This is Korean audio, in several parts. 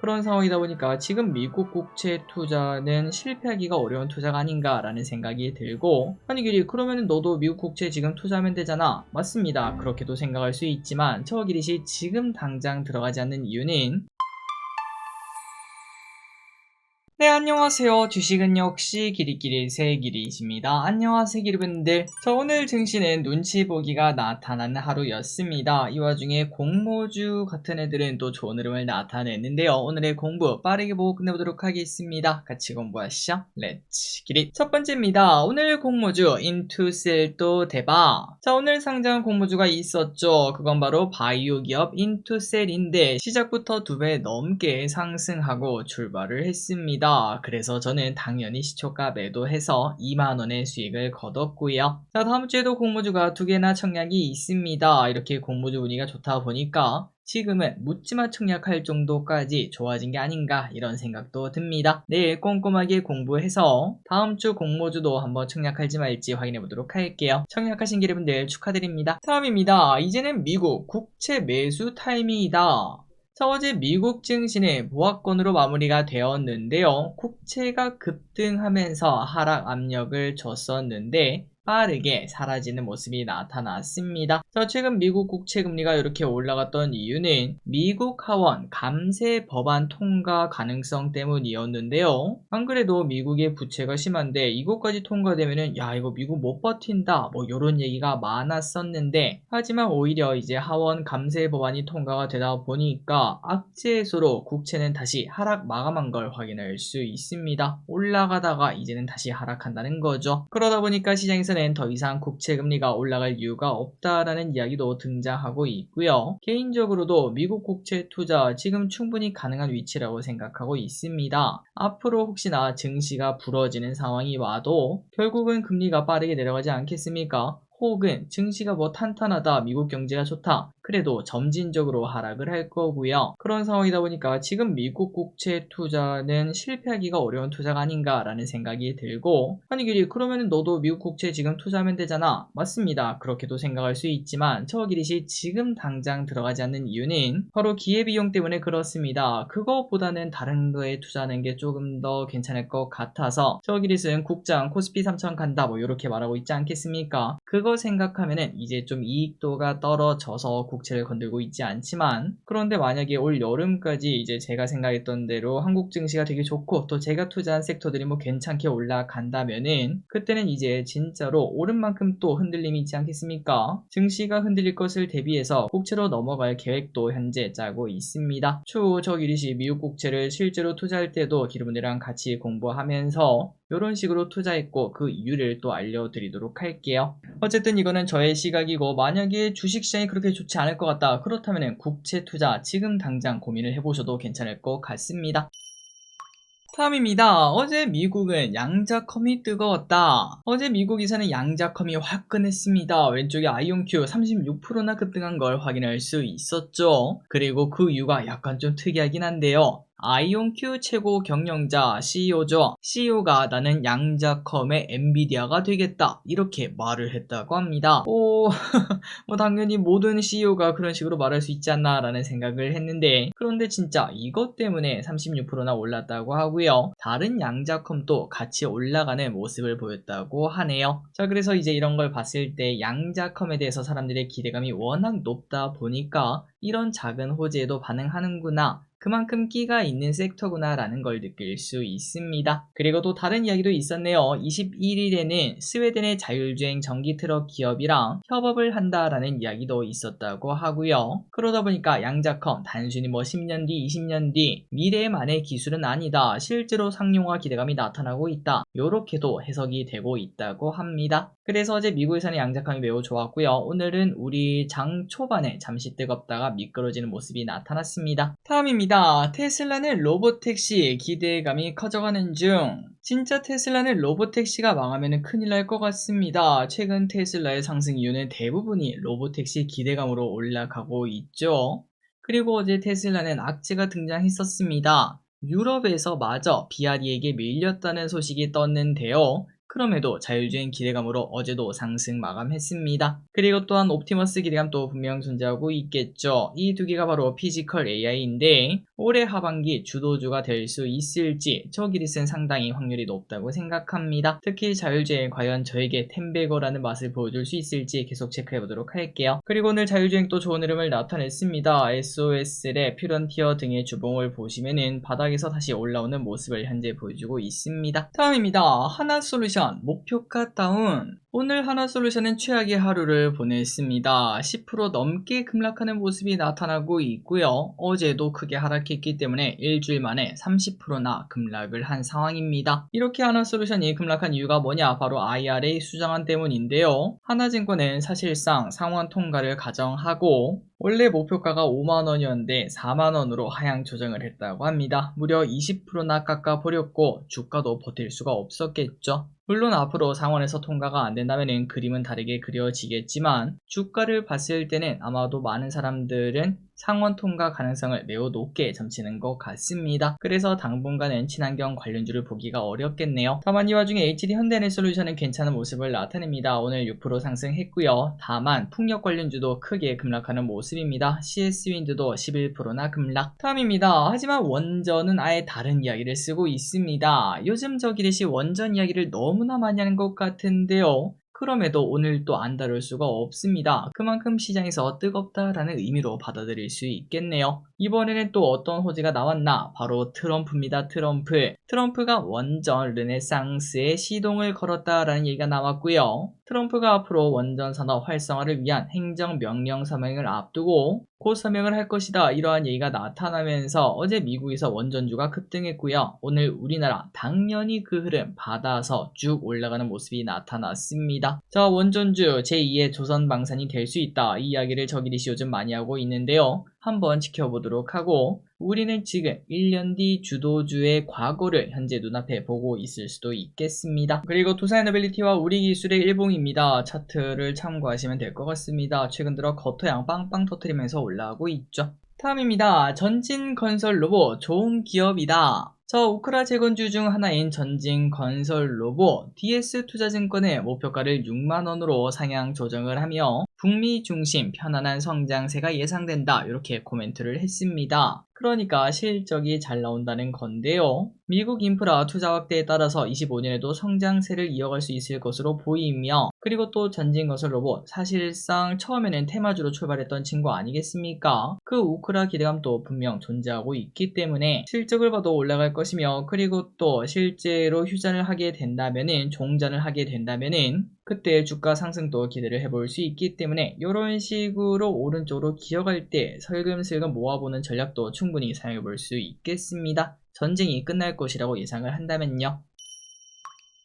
그런 상황이다 보니까 지금 미국 국채 투자는 실패하기가 어려운 투자가 아닌가라는 생각이 들고, 아니 길이 그러면 너도 미국 국채 지금 투자하면 되잖아. 맞습니다. 그렇게도 생각할 수 있지만 저 길이시 지금 당장 들어가지 않는 이유는, 네, 안녕하세요. 주식은 역시 길이길이 새길이십니다. 안녕하세요, 길이분들. 자, 오늘 증시는 눈치 보기가 나타나는 하루였습니다. 이 와중에 공모주 같은 애들은 또 좋은 흐름을 나타냈는데요. 오늘의 공부 빠르게 보고 끝내보도록 하겠습니다. 같이 공부하시죠. 렛츠 기릿. 첫 번째입니다. 오늘 공모주 인투셀도 대박. 자, 오늘 상장한 공모주가 있었죠. 그건 바로 바이오 기업 인투셀인데 시작부터 2배 넘게 상승하고 출발을 했습니다. 그래서 저는 당연히 시초가 매도해서 2만원의 수익을 거뒀고요. 자, 다음 주에도 공모주가 2개나 청약이 있습니다. 이렇게 공모주 분위기가 좋다 보니까 지금은 묻지마 청약할 정도까지 좋아진 게 아닌가 이런 생각도 듭니다. 내일 꼼꼼하게 공부해서 다음 주 공모주도 한번 청약할지 말지 확인해 보도록 할게요. 청약하신 여러분들 축하드립니다. 다음입니다. 이제는 미국 국채 매수 타이밍이다. 자, 어제 미국 증시는 보합권으로 마무리가 되었는데요. 국채가 급등하면서 하락 압력을 줬었는데 빠르게 사라지는 모습이 나타났습니다. 자, 최근 미국 국채 금리가 이렇게 올라갔던 이유는 미국 하원 감세 법안 통과 가능성 때문이었는데요. 안 그래도 미국의 부채가 심한데 이것까지 통과되면은 야, 이거 미국 못 버틴다 뭐 이런 얘기가 많았었는데, 하지만 오히려 이제 하원 감세 법안이 통과가 되다 보니까 악재수로 국채는 다시 하락 마감한 걸 확인할 수 있습니다. 올라가다가 이제는 다시 하락한다는 거죠. 그러다 보니까 시장에서 더 이상 국채 금리가 올라갈 이유가 없다라는 이야기도 등장하고 있고요. 개인적으로도 미국 국채 투자 지금 충분히 가능한 위치라고 생각하고 있습니다. 앞으로 혹시나 증시가 불어지는 상황이 와도 결국은 금리가 빠르게 내려가지 않겠습니까? 혹은 증시가 뭐 탄탄하다, 미국 경제가 좋다, 그래도 점진적으로 하락을 할 거고요. 그런 상황이다 보니까 지금 미국 국채 투자는 실패하기가 어려운 투자가 아닌가라는 생각이 들고, 아니 길이 그러면 너도 미국 국채 지금 투자하면 되잖아. 맞습니다. 그렇게도 생각할 수 있지만 저 길이시 지금 당장 들어가지 않는 이유는 바로 기회비용 때문에 그렇습니다. 그거보다는 다른 거에 투자하는 게 조금 더 괜찮을 것 같아서 저 길이는 국장 코스피 3000 간다 뭐 이렇게 말하고 있지 않겠습니까? 그거 생각하면은 이제 좀 이익도가 떨어져서 국채를 건들고 있지 않지만, 그런데 만약에 올 여름까지 이제 제가 생각했던 대로 한국 증시가 되게 좋고 또 제가 투자한 섹터들이 뭐 괜찮게 올라간다면은 그때는 이제 진짜로 오른 만큼 또 흔들림이 있지 않겠습니까? 증시가 흔들릴 것을 대비해서 국채로 넘어갈 계획도 현재 짜고 있습니다. 추후 저 길이시 미국 국채를 실제로 투자할 때도 여러분들이랑 같이 공부하면서 이런 식으로 투자했고 그 이유를 또 알려드리도록 할게요. 어쨌든 이거는 저의 시각이고, 만약에 주식시장이 그렇게 좋지 않을 것 같다 그렇다면 국채 투자 지금 당장 고민을 해보셔도 괜찮을 것 같습니다. 다음입니다. 어제 미국은 양자컴이 뜨거웠다. 어제 미국에서는 양자컴이 화끈했습니다. 왼쪽에 아이온큐 36%나 급등한 걸 확인할 수 있었죠. 그리고 그 이유가 약간 좀 특이하긴 한데요. 아이온큐 최고 경영자 CEO죠. CEO가 나는 양자컴의 엔비디아가 되겠다 이렇게 말을 했다고 합니다. 뭐 당연히 모든 CEO가 그런 식으로 말할 수 있지 않나 라는 생각을 했는데, 그런데 진짜 이것 때문에 36%나 올랐다고 하고요. 다른 양자컴도 같이 올라가는 모습을 보였다고 하네요. 자, 그래서 이제 이런 걸 봤을 때 양자컴에 대해서 사람들의 기대감이 워낙 높다 보니까 이런 작은 호재에도 반응하는구나, 그만큼 끼가 있는 섹터구나 라는 걸 느낄 수 있습니다. 그리고 또 다른 이야기도 있었네요. 21일에는 스웨덴의 자율주행 전기 트럭 기업이랑 협업을 한다라는 이야기도 있었다고 하고요. 그러다 보니까 양자컴 단순히 뭐 10년 뒤 20년 뒤 미래만의 기술은 아니다, 실제로 상용화 기대감이 나타나고 있다, 요렇게도 해석이 되고 있다고 합니다. 그래서 어제 미국에서는 양자컴이 매우 좋았고요. 오늘은 우리 장 초반에 잠시 뜨겁다가 미끄러지는 모습이 나타났습니다. 다음입니다. 테슬라는 로보택시 기대감이 커져가는 중. 진짜 테슬라는 로보택시가 망하면 큰일 날 것 같습니다. 최근 테슬라의 상승 이유는 대부분이 로보택시 기대감으로 올라가고 있죠. 그리고 어제 테슬라는 악재가 등장했었습니다. 유럽에서 마저 비아리에게 밀렸다는 소식이 떴는데요. 그럼에도 자율주행 기대감으로 어제도 상승 마감했습니다. 그리고 또한 옵티머스 기대감도 분명 존재하고 있겠죠. 이 두 개가 바로 피지컬 AI인데 올해 하반기 주도주가 될 수 있을지 저 기릿은 상당히 확률이 높다고 생각합니다. 특히 자율주행 과연 저에게 템베거라는 맛을 보여줄 수 있을지 계속 체크해보도록 할게요. 그리고 오늘 자율주행 또 좋은 흐름을 나타냈습니다. SOS의 퓨런티어 등의 주봉을 보시면은 바닥에서 다시 올라오는 모습을 현재 보여주고 있습니다. 다음입니다. 하나솔루션 목표가 다운. 오늘 하나솔루션은 최악의 하루를 보냈습니다. 10% 넘게 급락하는 모습이 나타나고 있고요. 어제도 크게 하락했기 때문에 일주일 만에 30%나 급락을 한 상황입니다. 이렇게 하나솔루션이 급락한 이유가 뭐냐? 바로 IRA 수정안 때문인데요. 하나증권은 사실상 상원 통과를 가정하고 원래 목표가가 5만원이었는데 4만원으로 하향 조정을 했다고 합니다. 무려 20%나 깎아버렸고 주가도 버틸 수가 없었겠죠. 물론 앞으로 상원에서 통과가 안 된다면 그림은 다르게 그려지겠지만 주가를 봤을 때는 아마도 많은 사람들은 상원 통과 가능성을 매우 높게 점치는 것 같습니다. 그래서 당분간은 친환경 관련주를 보기가 어렵겠네요. 다만 이 와중에 HD 현대에너지솔루션은 괜찮은 모습을 나타냅니다. 오늘 6% 상승했고요. 다만 풍력 관련주도 크게 급락하는 모습입니다. CS윈드도 11%나 급락. 다음입니다. 하지만 원전은 아예 다른 이야기를 쓰고 있습니다. 요즘 저 기릿이 원전 이야기를 너무나 많이 하는 것 같은데요. 그럼에도 오늘 또 안 다룰 수가 없습니다. 그만큼 시장에서 뜨겁다라는 의미로 받아들일 수 있겠네요. 이번에는 또 어떤 호재가 나왔나? 바로 트럼프입니다. 트럼프가 원전 르네상스에 시동을 걸었다라는 얘기가 나왔고요. 트럼프가 앞으로 원전 산업 활성화를 위한 행정명령 서명을 앞두고 곧 서명을 할 것이다, 이러한 얘기가 나타나면서 어제 미국에서 원전주가 급등했고요. 오늘 우리나라 당연히 그 흐름 받아서 쭉 올라가는 모습이 나타났습니다. 자, 원전주 제2의 조선방산이 될 수 있다, 이 이야기를 저기릿이 요즘 많이 하고 있는데요. 한번 지켜보도록 하고 우리는 지금 1년 뒤 주도주의 과거를 현재 눈앞에 보고 있을 수도 있겠습니다. 그리고 두산에너빌리티와 우리기술의 일봉입니다. 차트를 참고하시면 될 것 같습니다. 최근 들어 거토양 빵빵 터트리면서 올라가고 있죠. 다음입니다. 전진건설로봇 좋은 기업이다. 저 우크라 재건주 중 하나인 전진건설로봇 DS투자증권의 목표가를 6만원으로 상향 조정을 하며 북미 중심 편안한 성장세가 예상된다, 이렇게 코멘트를 했습니다. 그러니까 실적이 잘 나온다는 건데요. 미국 인프라 투자 확대에 따라서 25년에도 성장세를 이어갈 수 있을 것으로 보이며, 그리고 또 전진건설로봇 사실상 처음에는 테마주로 출발했던 친구 아니겠습니까? 그 우크라 기대감도 분명 존재하고 있기 때문에 실적을 봐도 올라갈 것이며, 그리고 또 실제로 휴전을 하게 된다면은, 종전을 하게 된다면은 그때 주가 상승도 기대를 해볼 수 있기 때문에 이런 식으로 오른쪽으로 기어갈 때 슬금슬금 모아보는 전략도 충분히 사용해볼 수 있겠습니다. 전쟁이 끝날 것이라고 예상을 한다면요.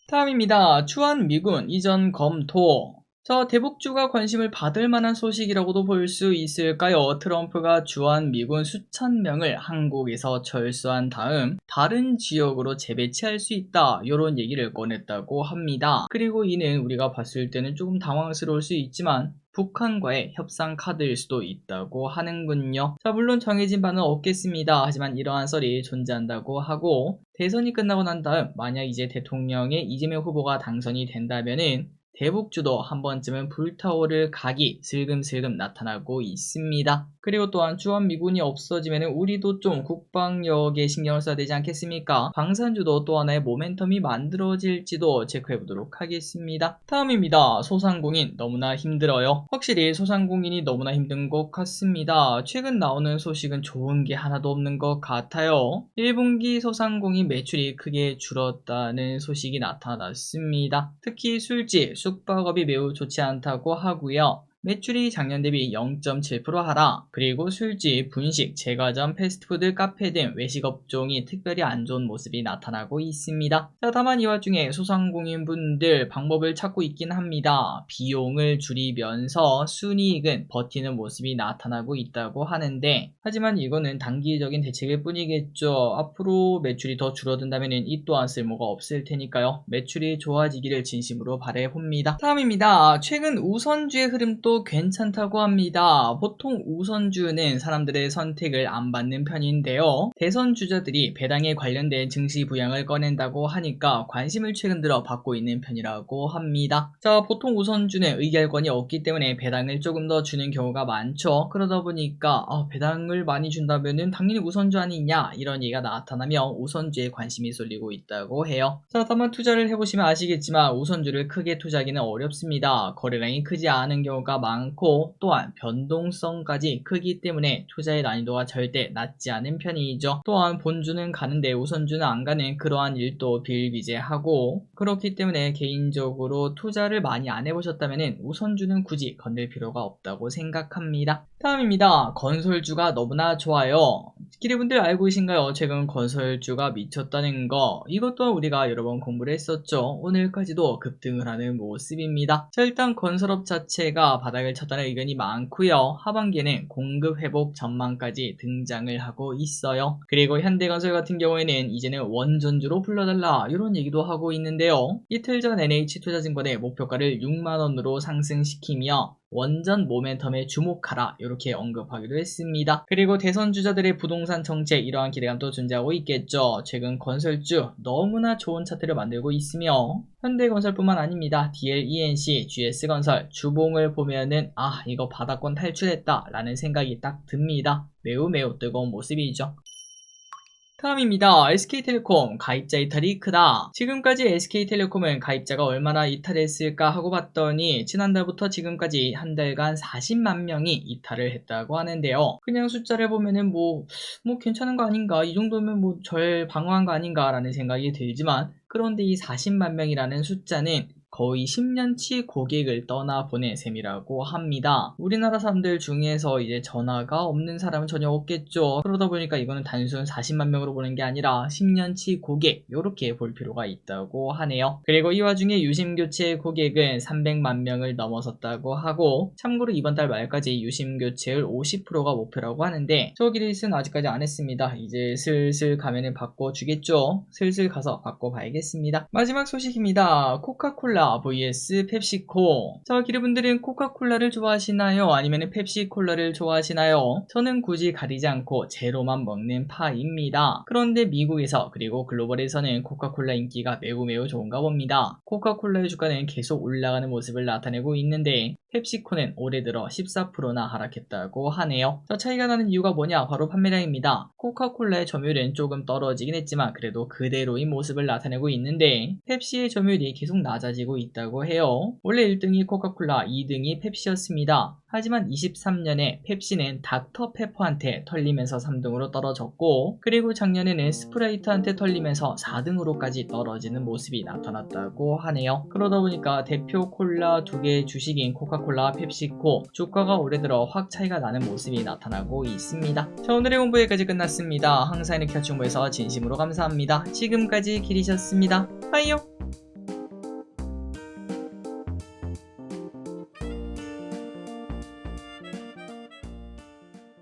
다음입니다. 주한미군 이전 검토. 자, 대북주가 관심을 받을 만한 소식이라고도 볼 수 있을까요? 트럼프가 주한미군 수천 명을 한국에서 철수한 다음 다른 지역으로 재배치할 수 있다, 이런 얘기를 꺼냈다고 합니다. 그리고 이는 우리가 봤을 때는 조금 당황스러울 수 있지만 북한과의 협상 카드일 수도 있다고 하는군요. 자, 물론 정해진 바는 없겠습니다. 하지만 이러한 썰이 존재한다고 하고, 대선이 끝나고 난 다음 만약 이제 대통령의 이재명 후보가 당선이 된다면은 대북주도 한 번쯤은 불타오를 각이 슬금슬금 나타나고 있습니다. 그리고 또한 주한미군이 없어지면 우리도 좀 국방력에 신경을 써야 되지 않겠습니까? 방산주도 또 하나의 모멘텀이 만들어질지도 체크해보도록 하겠습니다. 다음입니다. 소상공인 너무나 힘들어요. 확실히 소상공인이 너무나 힘든 것 같습니다. 최근 나오는 소식은 좋은 게 하나도 없는 것 같아요. 1분기 소상공인 매출이 크게 줄었다는 소식이 나타났습니다. 특히 술집, 숙박업이 매우 좋지 않다고 하고요. 매출이 작년 대비 0.7% 하락, 그리고 술집, 분식, 제과점, 패스트푸드, 카페 등 외식업종이 특별히 안 좋은 모습이 나타나고 있습니다. 자, 다만 이 와중에 소상공인분들 방법을 찾고 있긴 합니다. 비용을 줄이면서 순이익은 버티는 모습이 나타나고 있다고 하는데, 하지만 이거는 단기적인 대책일 뿐이겠죠. 앞으로 매출이 더 줄어든다면 이 또한 쓸모가 없을 테니까요. 매출이 좋아지기를 진심으로 바라봅니다. 다음입니다. 최근 우선주의 흐름 이것도 괜찮다고 합니다. 보통 우선주는 사람들의 선택을 안 받는 편인데요. 대선 주자들이 배당에 관련된 증시 부양을 꺼낸다고 하니까 관심을 최근 들어 받고 있는 편이라고 합니다. 자, 보통 우선주는 의결권이 없기 때문에 배당을 조금 더 주는 경우가 많죠. 그러다 보니까 배당을 많이 준다면은 당연히 우선주 아니냐 이런 얘기가 나타나면 우선주에 관심이 쏠리고 있다고 해요. 자, 다만 투자를 해보시면 아시겠지만 우선주를 크게 투자하기는 어렵습니다. 거래량이 크지 않은 경우가 많고 또한 변동성까지 크기 때문에 투자의 난이도가 절대 낮지 않은 편이죠. 또한 본주는 가는데 우선주는 안 가는 그러한 일도 비일비재하고, 그렇기 때문에 개인적으로 투자를 많이 안 해보셨다면 우선주는 굳이 건들 필요가 없다고 생각합니다. 다음입니다. 건설주가 너무나 좋아요. 기리분들 알고 계신가요? 최근 건설주가 미쳤다는 거. 이것 또한 우리가 여러 번 공부를 했었죠. 오늘까지도 급등을 하는 모습입니다. 자, 일단 건설업 자체가 바닥을 쳤다는 의견이 많고요. 하반기에는 공급 회복 전망까지 등장을 하고 있어요. 그리고 현대건설 같은 경우에는 이제는 원전주로 불러달라 이런 얘기도 하고 있는데요. 이틀 전 NH투자증권의 목표가를 6만원으로 상승시키며 원전 모멘텀에 주목하라 이렇게 언급하기도 했습니다. 그리고 대선 주자들의 부동산 정책 이러한 기대감도 존재하고 있겠죠. 최근 건설주 너무나 좋은 차트를 만들고 있으며 현대건설뿐만 아닙니다. DLENC, GS건설, 주봉을 보면은 이거 바닥권 탈출했다 라는 생각이 딱 듭니다. 매우 뜨거운 모습이죠. 다음입니다. SK텔레콤 가입자 이탈이 크다. 지금까지 SK텔레콤은 가입자가 얼마나 이탈했을까 하고 봤더니 지난달부터 지금까지 한 달간 40만 명이 이탈을 했다고 하는데요. 그냥 숫자를 보면은 뭐 괜찮은 거 아닌가, 이 정도면 뭐 절 방어한 거 아닌가 라는 생각이 들지만, 그런데 이 40만 명이라는 숫자는 거의 10년치 고객을 떠나보낸 셈이라고 합니다. 우리나라 사람들 중에서 이제 전화가 없는 사람은 전혀 없겠죠. 그러다 보니까 이거는 단순 40만 명으로 보는 게 아니라 10년치 고객 이렇게 볼 필요가 있다고 하네요. 그리고 이 와중에 유심교체 고객은 300만 명을 넘어섰다고 하고, 참고로 이번 달 말까지 유심교체율 50%가 목표라고 하는데 저기릿은 아직까지 안 했습니다. 이제 슬슬 가면은 바꿔주겠죠. 슬슬 가서 바꿔봐야겠습니다. 마지막 소식입니다. 코카콜라 vs 펩시코. 자, 기르분들은 코카콜라를 좋아하시나요? 아니면 펩시콜라를 좋아하시나요? 저는 굳이 가리지 않고 제로만 먹는 파입니다. 그런데 미국에서 그리고 글로벌에서는 코카콜라 인기가 매우 좋은가 봅니다. 코카콜라의 주가는 계속 올라가는 모습을 나타내고 있는데 펩시코는 올해 들어 14%나 하락했다고 하네요. 자, 차이가 나는 이유가 뭐냐? 바로 판매량입니다. 코카콜라의 점유율은 조금 떨어지긴 했지만 그래도 그대로인 모습을 나타내고 있는데 펩시의 점유율이 계속 낮아지고 있다고 해요. 원래 1등이 코카콜라, 2등이 펩시였습니다. 하지만 23년에 펩시는 닥터페퍼한테 털리면서 3등으로 떨어졌고, 그리고 작년에는 스프라이트한테 털리면서 4등으로까지 떨어지는 모습이 나타났다고 하네요. 그러다 보니까 대표 콜라 두 개의 주식인 코카콜라, 펩시코 주가가 올해 들어 확 차이가 나는 모습이 나타나고 있습니다. 자, 오늘의 공부 여기까지 끝났습니다. 항상 이렇게 같이 공부해서 진심으로 감사합니다. 지금까지 길이셨습니다. 빠이요.